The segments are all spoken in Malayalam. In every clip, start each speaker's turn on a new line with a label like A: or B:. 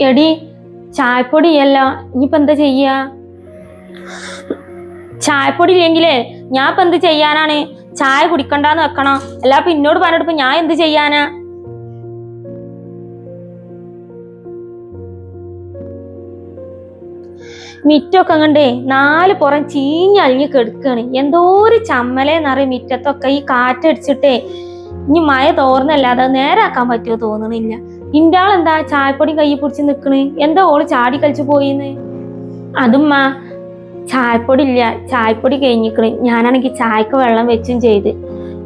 A: എടി ചായപ്പൊടിയല്ല ഇനിയിപ്പോ എന്താ ചെയ്യാ? ചായപ്പൊടി ഇല്ലെങ്കിലേ ഞാൻ ഇപ്പൊ എന്ത് ചെയ്യാനാണ്? ചായ കുടിക്കണ്ടെന്ന് വെക്കണം. അല്ല അപ്പൊ എന്നോട് പറഞ്ഞിട്ട് ഞാൻ എന്ത് ചെയ്യാനാ? മിറ്റൊക്കെ കണ്ടേ 4 പുറം ചീഞ്ഞളിഞ്ഞ് കെടുക്കാണ്. എന്തോ ഒരു ചമ്മലേന്നറിയ മിറ്റത്തൊക്കെ ഈ കാറ്റടിച്ചിട്ടേ. ഇനി മഴ തോർന്നല്ലാതെ നേരാക്കാൻ പറ്റുമോ തോന്നണില്ല. ഇൻ്റാളെന്താ ചായപ്പൊടി കൈ പിടിച്ച് നിക്കണ്? എന്താ ഓള് ചാടി കളിച്ചു പോയിന്ന്? അതുമ്മ ചായപ്പൊടി ഇല്ല, ചായപ്പൊടി കഴിഞ്ഞിക്കണ്. ഞാനാണെങ്കിൽ ചായക്ക് വെള്ളം വെച്ചും ചെയ്ത്.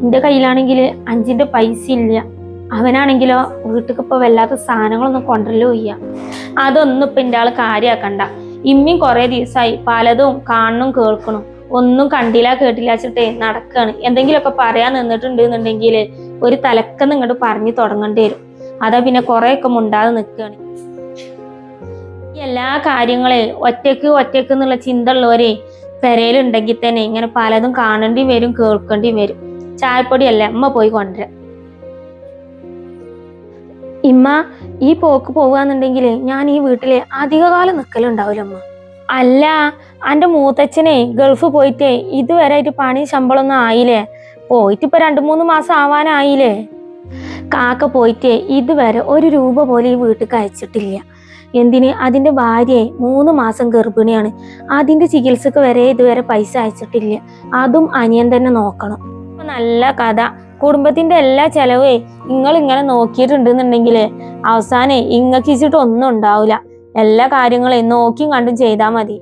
A: എൻ്റെ കയ്യിലാണെങ്കിൽ 5ൻ്റെ പൈസ ഇല്ല. അവനാണെങ്കിലോ വീട്ടിൽ ഇപ്പൊ വല്ലാത്ത സാധനങ്ങളൊന്നും കൊണ്ടല്ലോ ഇല്ല. അതൊന്നും ഇപ്പൊ എൻ്റെ ആള് കാര്യാക്കണ്ട. ഇമ്മയും കുറെ ദിവസമായി പലതും കാണണം കേൾക്കണം. ഒന്നും കണ്ടില്ല കേട്ടില്ല വെച്ചിട്ടേ നടക്കാണ്. എന്തെങ്കിലുമൊക്കെ പറയാൻ നിന്നിട്ടുണ്ട് എന്നുണ്ടെങ്കിൽ ഒരു തലക്കെന്ന് ഇങ്ങോട്ട് പറഞ്ഞു തുടങ്ങേണ്ടി വരും. അതാ പിന്നെ കുറെയൊക്കെ മുണ്ടാതെ നിൽക്കുകയാണ്. എല്ലാ കാര്യങ്ങളെ ഒറ്റക്ക് എന്നുള്ള ചിന്ത ഉള്ളവരെ പെരയിലുണ്ടെങ്കിൽ തന്നെ ഇങ്ങനെ പലതും കാണേണ്ടി വരും, കേൾക്കേണ്ടി വരും. ചായപ്പൊടിയല്ല അമ്മ പോയി കൊണ്ടുവരാം. ഇമ്മ ഈ പോക്ക് പോവാന്നുണ്ടെങ്കിൽ ഞാൻ ഈ വീട്ടിലെ അധികകാലം നിൽക്കലുണ്ടാവില്ല അമ്മ. അല്ല, എൻ്റെ മൂത്തച്ഛനെ ഗൾഫ് പോയിട്ടേ ഇതുവരെ ആയിട്ട് പണി ശമ്പളമൊന്നും ആയില്ലേ? പോയിട്ട് ഇപ്പൊ 2-3 മാസം ആവാനായില്ലേ? കാക്ക പോയിട്ടേ ഇതുവരെ 1 രൂപ പോലും ഈ വീട്ടിൽ അയച്ചിട്ടില്ല. എന്തിന്? അതിന്റെ ഭാര്യയെ 3 മാസം ഗർഭിണിയാണ്. അതിന്റെ ചികിത്സക്ക് വരെ ഇതുവരെ പൈസ അയച്ചിട്ടില്ല. അതും അനിയൻ തന്നെ നോക്കണം. നല്ല കഥ. കുടുംബത്തിന്റെ എല്ലാ ചെലവേ നിങ്ങൾ ഇങ്ങനെ നോക്കിയിട്ടുണ്ടെന്നുണ്ടെങ്കില് അവസാനം ഇങ്ങക്ക് ഇച്ചിട്ട് ഒന്നും ഉണ്ടാവില്ല. എല്ലാ കാര്യങ്ങളെയും നോക്കിയും കണ്ടും ചെയ്താൽ മതി.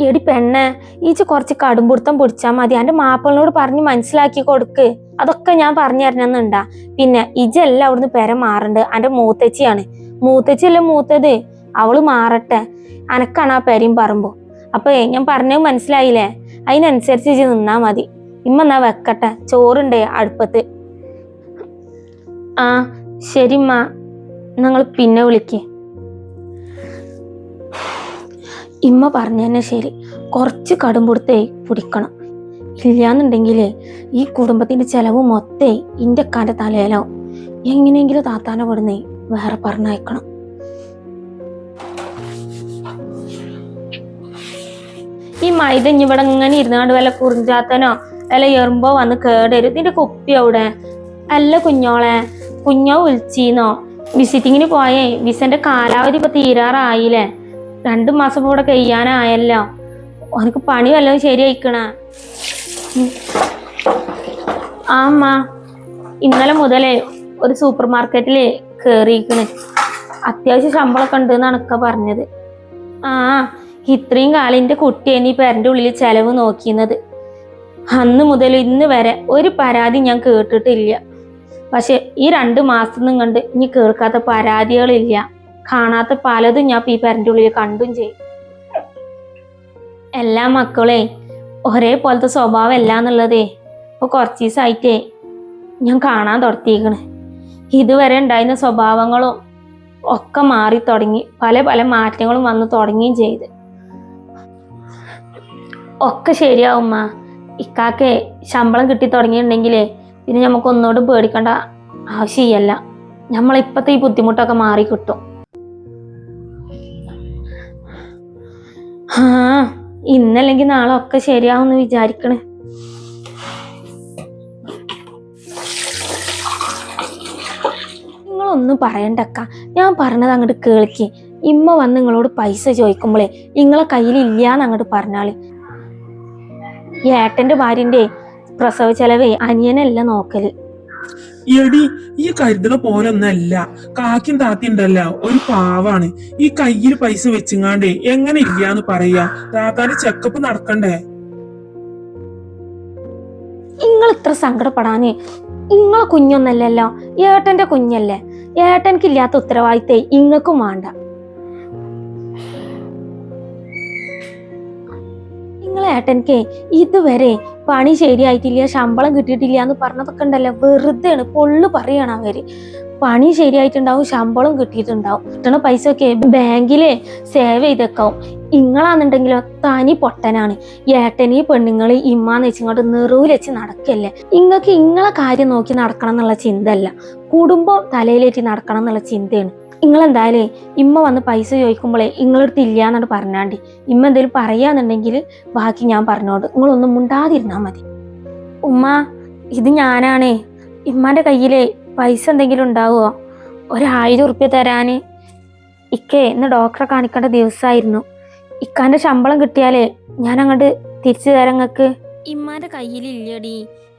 A: എടി പെണ്ണെ, ഈച്ച് കുറച്ച് കടുംപിടുത്തം പിടിച്ചാൽ മതി. എൻ്റെ മാപ്പിളിനോട് പറഞ്ഞ് മനസ്സിലാക്കി കൊടുക്ക്. അതൊക്കെ ഞാൻ പറഞ്ഞു തരണമെന്നുണ്ടാ. പിന്നെ ഇജെല്ലാം അവിടുന്ന് പെര മാറണ്ട്. എൻ്റെ മൂത്തച്ചിയാണ്. മൂത്തച്ചിയല്ലേ മൂത്തത്, അവള് മാറട്ടെ. അനക്കാണ് ആ പെരയും പറമ്പോ. അപ്പൊ ഞാൻ പറഞ്ഞത് മനസ്സിലായില്ലേ? അതിനനുസരിച്ച് ഇജ് നിന്നാ മതി. ഇമ്മ എന്നാ വെക്കട്ടെ, ചോറുണ്ടേ അടുപ്പത്ത്. ആ ശരിമ്മ, നിങ്ങൾ പിന്നെ വിളിക്ക്. ഇമ്മ പറഞ്ഞു തന്നെ ശരി. കുറച്ച് കടുംപിടുത്തേ പിടിക്കണം. ഇല്ലാന്നുണ്ടെങ്കിലേ ഈ കുടുംബത്തിന്റെ ചെലവ് മൊത്തേ ഇന്റെ അക്കാന്റെ തലയിലാവും. എങ്ങനെയെങ്കിലും താത്താനെ വിടുന്നേ വേറെ പറഞ്ഞയക്കണം. ഈ മൈദ ഇവിടെ ഇങ്ങനെ ഇരുന്നാണ്ട് വല്ല കുറിഞ്ചാത്തനോ വല്ല എറുമ്പോ വന്ന് കേടരും. ഇതിന്റെ കുപ്പി അവിടെ അല്ല കുഞ്ഞോളെ. കുഞ്ഞോ വിളിച്ചീന്നോ? വിസിറ്റിങ്ങിന് പോയേ. വിസന്റെ കാലാവധി ഇപ്പൊ തീരാറായില്ലേ? 2 മാസം കൂടെ കഴിയാനായല്ലോ. ഓനക്ക് പണി വല്ലതും ശരിയായിക്കണ? ആ അമ്മ, ഇന്നലെ മുതലേ ഒരു സൂപ്പർ മാർക്കറ്റില് കേറിയിക്കണ്. അത്യാവശ്യം ശമ്പളമൊക്കെ ഉണ്ട് എന്നാണ് ഒക്കെ പറഞ്ഞത്. ആ, ഇത്രയും കാലം എൻ്റെ കുട്ടിയെ നീ പെരൻ്റെ ഉള്ളിൽ ചെലവ് നോക്കിയത്. അന്ന് മുതൽ ഇന്ന് വരെ ഒരു പരാതി ഞാൻ കേട്ടിട്ടില്ല. പക്ഷെ ഈ 2 മാസം കണ്ട് ഇനി കേൾക്കാത്ത പരാതികളില്ല. കാണാത്ത പലതും ഞാൻ ഈ പെരൻ്റെ ഉള്ളിൽ കണ്ടും ചെയ്യും. എല്ലാ മക്കളെ ഒരേപോലത്തെ സ്വഭാവം അല്ല എന്നുള്ളതേ ഇപ്പൊ കുറച്ച് ദിവസമായിട്ടേ ഞാൻ കാണാൻ തുടങ്ങിയിരിക്കണ്. ഇതുവരെ ഉണ്ടായിരുന്ന സ്വഭാവങ്ങളും ഒക്കെ മാറി തുടങ്ങി. പല മാറ്റങ്ങളും വന്നു തുടങ്ങുകയും ചെയ്ത്. ഒക്കെ ശരിയാവുമ്മ. ഇക്കാക്കെ ശമ്പളം കിട്ടി തുടങ്ങിയിട്ടുണ്ടെങ്കിലേ പിന്നെ നമുക്ക് ഒന്നുകൂടെ പേടിക്കേണ്ട ആവശ്യമില്ല. നമ്മളിപ്പത്തെ ഈ ബുദ്ധിമുട്ടൊക്കെ മാറി കിട്ടും. ആ, ഇന്നല്ലെങ്കിൽ നാളെ ഒക്കെ ശരിയാവുമെന്ന് വിചാരിക്കണേ. നിങ്ങളൊന്നും പറയണ്ടക്ക, ഞാൻ പറഞ്ഞത് അങ്ങോട്ട് കേൾക്കി. ഇമ്മ വന്ന് നിങ്ങളോട് പൈസ ചോദിക്കുമ്പോളേ നിങ്ങളെ കയ്യിൽ ഇല്ലാന്ന് അങ്ങോട്ട് പറഞ്ഞാല്. ഏട്ടന്റെ ഭാര്യന്റെ പ്രസവ ചെലവേ അനിയനല്ല നോക്കല്.
B: എടി, ഈ കരുതണ പോലൊന്നല്ല. കാക്കും താത്തി ഉണ്ടല്ല ഒരു പാവാണ്. ഈ കയ്യിൽ പൈസ വെച്ചിങ്ങാണ്ടേ എങ്ങനെ ഇല്ലാന്ന് പറയാ? താത്താന്റെ ചെക്കപ്പ് നടക്കണ്ടേ?
A: നിങ്ങൾ ഇത്ര സങ്കടപ്പെടാന് നിങ്ങളെ കുഞ്ഞൊന്നല്ലല്ലോ, ഏട്ടന്റെ കുഞ്ഞല്ലേ. ഏട്ടനക്ക് ഇല്ലാത്ത ഉത്തരവാദിത്തേ ഇങ്ങക്കും വേണ്ട. നിങ്ങളെ ഏട്ടൻക്ക് ഇതുവരെ പണി ശരിയായിട്ടില്ല, ശമ്പളം കിട്ടിയിട്ടില്ല എന്ന് പറഞ്ഞതൊക്കെ ഉണ്ടല്ലോ, വെറുതെയാണ്. പൊള്ളു പറയാണ് അവര്. പണി ശരിയായിട്ടുണ്ടാവും, ശമ്പളം കിട്ടിയിട്ടുണ്ടാവും. കിട്ടണ പൈസ ഒക്കെ ബാങ്കില് സേവ് ചെയ്തേക്കാവും. ഇങ്ങളാന്നുണ്ടെങ്കിലോ തനി പൊട്ടനാണ്. ഏട്ടനീ പെണ്ണുങ്ങള് ഇമ്മാന്ന് വെച്ചിങ്ങോട്ട് നെറുവിൽ വെച്ച് നടക്കല്ലേ. ഇങ്ങക്ക് ഇങ്ങളെ കാര്യം നോക്കി നടക്കണം എന്നുള്ള ചിന്തയല്ല, കുടുംബം തലയിലേറ്റി നടക്കണം എന്നുള്ള ചിന്തയാണ്. ഇങ്ങളെന്തായാലേ ഇമ്മ വന്ന് പൈസ ചോദിക്കുമ്പോഴേ ഇങ്ങളടുത്ത് ഇല്ലാന്നാണ് പറഞ്ഞാണ്ടി. ഇമ്മ എന്തേലും പറയാന്നുണ്ടെങ്കിൽ ബാക്കി ഞാൻ പറഞ്ഞോട്, നിങ്ങളൊന്നും മുണ്ടാതിരുന്നാ മതി. ഉമ്മ, ഇത് ഞാനാണേ. ഇമ്മാന്റെ കയ്യിലെ പൈസ എന്തെങ്കിലും ഉണ്ടാവുമോ? 1000 ഉറുപ്യ തരാന്. ഇക്കേ ഇന്ന് ഡോക്ടറെ കാണിക്കേണ്ട ദിവസമായിരുന്നു. ഇക്കാന്റെ ശമ്പളം കിട്ടിയാലേ ഞാൻ അങ്ങോട്ട് തിരിച്ചു തരാം ഇങ്ങക്ക്. ഇമ്മാന്റെ കയ്യിലില്ലടി.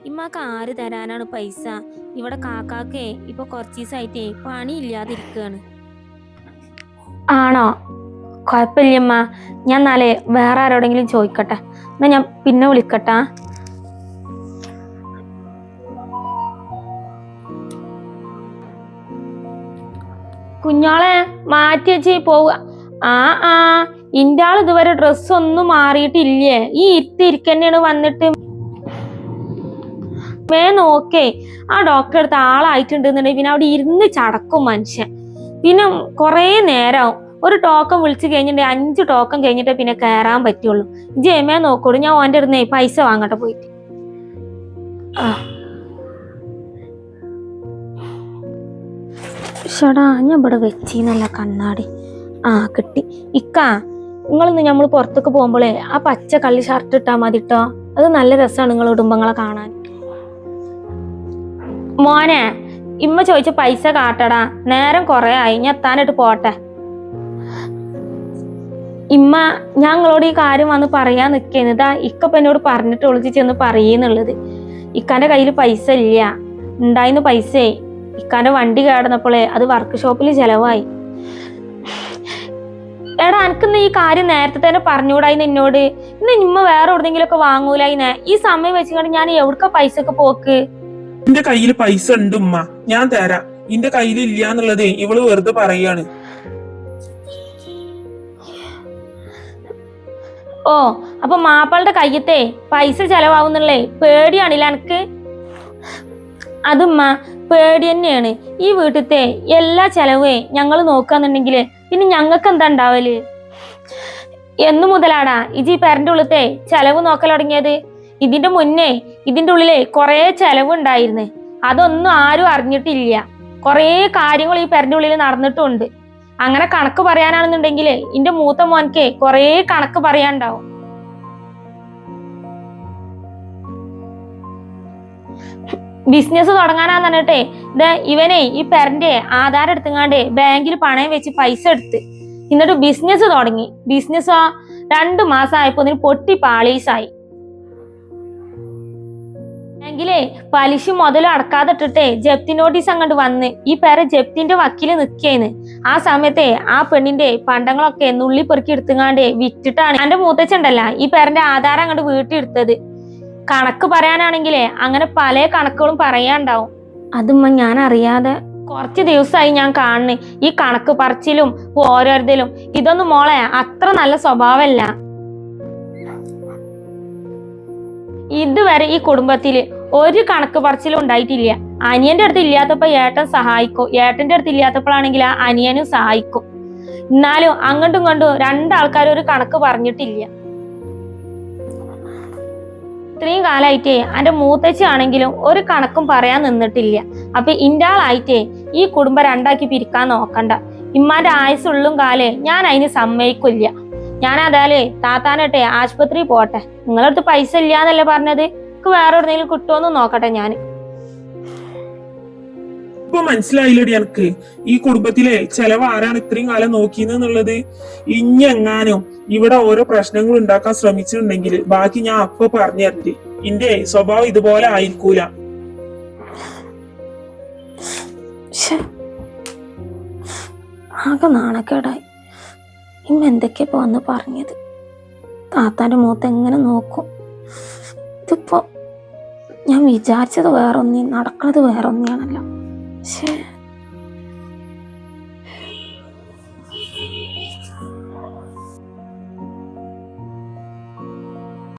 A: ഇമ്മാക്ക് ആര് തരാനാണ് പൈസ? ഇവിടെ കാക്കാക്കേ ഇപ്പൊ കുറച്ച് ദിവസമായിട്ടേ പണി ഇല്ലാതിരിക്കുകയാണ്. ആണോ? കുഴപ്പമില്ലമ്മ, ഞാൻ നാളെ വേറെ ആരോടെങ്കിലും ചോദിക്കട്ടെ. എന്നാ ഞാൻ പിന്നെ വിളിക്കട്ടാ. കുഞ്ഞോളെ മാറ്റി വെച്ച് പോവുക. ആ ഇന്റെ ആൾ ഇതുവരെ ഡ്രസ്സൊന്നും മാറിയിട്ടില്ലേ? ഈ ഇരിക്കന്നെയാണ് വന്നിട്ട്. നോക്കേ, ആ ഡോക്ടറെ അടുത്ത് ആളായിട്ടുണ്ടെന്നുണ്ടെങ്കിൽ പിന്നെ അവിടെ ഇരുന്ന് ചടക്കും മനുഷ്യൻ. പിന്നെ കൊറേ നേരമാവും. ഒരു ടോക്കൺ വിളിച്ചു കഴിഞ്ഞിട്ടുണ്ടെങ്കിൽ 5 ടോക്കൺ കഴിഞ്ഞിട്ടേ പിന്നെ കയറാൻ പറ്റുള്ളൂ. ജയമേ നോക്കോളൂ, ഞാൻ ഓൻ്റെ അടുത്ത് പൈസ വാങ്ങട്ടെ പോയിട്ട്. ഷടാ, ഞാൻ ഇവിടെ വെച്ചിന്നല്ല കണ്ണാടി. കിട്ടി. ഇക്കാ, നിങ്ങളിന്ന് നമ്മൾ പുറത്തൊക്കെ പോകുമ്പോഴേ ആ പച്ച കള്ളി ഷർട്ട് ഇട്ടാ മതി ട്ടോ. അത് നല്ല രസമാണ് നിങ്ങൾ ഇടുമ്പങ്ങളെ കാണാൻ. മോനെ, ഇമ്മ ചോദിച്ച പൈസ കാട്ടടാ. നേരം കൊറേ ആയി, ഞാൻ എത്താനായിട്ട് പോട്ടെ. ഇമ്മ, ഞങ്ങളോട് ഈ കാര്യം വന്ന് പറയാൻ നിൽക്കുന്നതാ. ഇക്കപ്പ എന്നോട് പറഞ്ഞിട്ട് ഒളിച്ച് ചെന്ന് പറയുന്നുള്ളത്. ഇക്കാന്റെ കയ്യിൽ പൈസ ഇല്ല. ഉണ്ടായിന്ന് പൈസേ ഇക്കാന്റെ വണ്ടി കേടന്നപ്പോളേ അത് വർക്ക്ഷോപ്പിൽ ചെലവായി. എടാ, എനിക്കിന്ന് ഈ കാര്യം നേരത്തെ തന്നെ പറഞ്ഞുകൂടായിന്ന് എന്നോട്. ഇന്ന് ഇമ്മ വേറെ എവിടെയെങ്കിലും ഒക്കെ വാങ്ങൂലായിന്നെ. ഈ സമയം വെച്ചുകൊണ്ട് ഞാൻ എവിടക്ക പൈസ ഒക്കെ പോക്ക്?
B: എന്റെ കയ്യിൽ പൈസ ഉണ്ട് ഉമ്മ, ഞാൻ തരാം. എന്റെ കയ്യിൽ ഇല്ല എന്നുള്ളത് ഇവള് വെറുതെ പറയാണ്.
A: ഓ, അപ്പൊ മാപ്പാളുടെ കയ്യത്തെ പൈസ ചെലവാവുന്നുള്ളേ പേടിയാണില്ല എനിക്ക്? അതുമ്മ, പേടി തന്നെയാണ്. ഈ വീട്ടിലത്തെ എല്ലാ ചെലവേ ഞങ്ങൾ നോക്കാന്നുണ്ടെങ്കില് പിന്നെ ഞങ്ങൾക്ക് എന്താ ഉണ്ടാവല്? എന്നു മുതലാടാ ഇജി പെരന്റെ ഉള്ളിലത്തെ ചെലവ് നോക്കൽ തുടങ്ങിയത്? ഇതിന്റെ മുന്നേ ഇതിന്റെ ഉള്ളിലെ കൊറേ ചെലവുണ്ടായിരുന്നു. അതൊന്നും ആരും അറിഞ്ഞിട്ടില്ല. കൊറേ കാര്യങ്ങൾ ഈ പെരന്റെ ഉള്ളിൽ നടന്നിട്ടുണ്ട്. അങ്ങനെ കണക്ക് പറയാനാണെന്നുണ്ടെങ്കിൽ എന്റെ മൂത്ത മോൻക്ക് കൊറേ കണക്ക് പറയാണ്ടാവും. ബിസിനസ് തുടങ്ങാനാന്ന് പറഞ്ഞിട്ടേ ഇവനെ ഈ പെരന്റെ ആധാരം എടുത്തുങ്ങാണ്ട് ബാങ്കിൽ പണയം വെച്ച് പൈസ എടുത്ത് എന്നിട്ട് ബിസിനസ് തുടങ്ങി. ബിസിനസ്സോ 2 മാസം ആയപ്പോ ഇതിന് പൊട്ടി പാളീസായി. ബാങ്കിലെ പലിശ മുതലും അടക്കാതെ ഇട്ടിട്ടേ ജപ്തി നോട്ടീസ് അങ്ങോട്ട് വന്ന് ഈ പെര ജപ്തിന്റെ വക്കീല് നിക്കേന്ന്. ആ സമയത്തെ ആ പെണ്ണിന്റെ പണ്ടങ്ങളൊക്കെ നുള്ളി പെറുക്കി എടുത്തുങ്ങാണ്ട് വിറ്റിട്ടാണ് എന്റെ മൂത്തച്ഛണ്ടല്ല ഈ പെരന്റെ ആധാരം അങ്ങോട്ട് വീട്ടിലെടുത്തത്. കണക്ക് പറയാനാണെങ്കിലേ അങ്ങനെ പല കണക്കുകളും പറയാണ്ടാവും. അതുമ്മ ഞാൻ അറിയാതെ കുറച്ച് ദിവസമായി ഞാൻ കാണുന്നു ഈ കണക്ക് പറച്ചിലും ഓരോരുത്തരും. ഇതൊന്നും മോളെ അത്ര നല്ല സ്വഭാവമല്ല. ഇതുവരെ ഈ കുടുംബത്തില് ഒരു കണക്ക് പറച്ചിലും ഉണ്ടായിട്ടില്ല. അനിയന്റെ അടുത്ത് ഇല്ലാത്തപ്പോ ഏട്ടൻ സഹായിക്കും, ഏട്ടന്റെ അടുത്ത് ഇല്ലാത്തപ്പോഴാണെങ്കിൽ ആ അനിയനും സഹായിക്കും. എന്നാലും അങ്ങോട്ടും ഇങ്ങോട്ടും 2 ആൾക്കാരും ഒരു കണക്ക് പറഞ്ഞിട്ടില്ല. ഇത്രയും കാലായിട്ടേ എന്റെ മൂത്തച്ഛി ആണെങ്കിലും ഒരു കണക്കും പറയാൻ നിന്നിട്ടില്ല. അപ്പൊ ഇന്റെ ആളായിട്ടേ ഈ കുടുംബം 2ആക്കി പിരിക്കാൻ നോക്കണ്ട. ഇമ്മാന്റെ ആയുസുള്ളും കാലേ ഞാൻ അതിന് സമ്മതിക്കില്ല. ഞാൻ അതാലേ താത്താനട്ടെ ആശുപത്രി പോട്ടെ. നിങ്ങളടുത്ത് പൈസ ഇല്ലാന്നല്ലേ പറഞ്ഞത്? വേറെ എവിടെയെങ്കിലും കിട്ടുമോന്ന് നോക്കട്ടെ ഞാൻ.
B: ഇപ്പൊ മനസ്സിലായില്ലടി എനിക്ക് ഈ കുടുംബത്തിലെ ചെലവ് ആരാണ് ഇത്രയും കാലം നോക്കിയെന്നുള്ളത്. ഇഞ്ഞെങ്ങാനും ഇവിടെ ഓരോ പ്രശ്നങ്ങൾ ഉണ്ടാക്കാൻ ശ്രമിച്ചിട്ടുണ്ടെങ്കിൽ ബാക്കി ഞാൻ അപ്പൊ പറഞ്ഞു തരണ്ട്. ഇന്റെ സ്വഭാവം ഇതുപോലെ ആയിരിക്കൂല.
A: ആകെ നാണക്കേടായി. ഇമ്മ എന്തൊക്കെയാ വന്ന് പറഞ്ഞത്? താത്താന്റെ മുഖത്ത് എങ്ങനെ നോക്കും? ഇതിപ്പോ ഞാൻ വിചാരിച്ചത് വേറൊന്നേ, നടക്കുന്നത് വേറൊന്നെയാണല്ലോ. ശേ.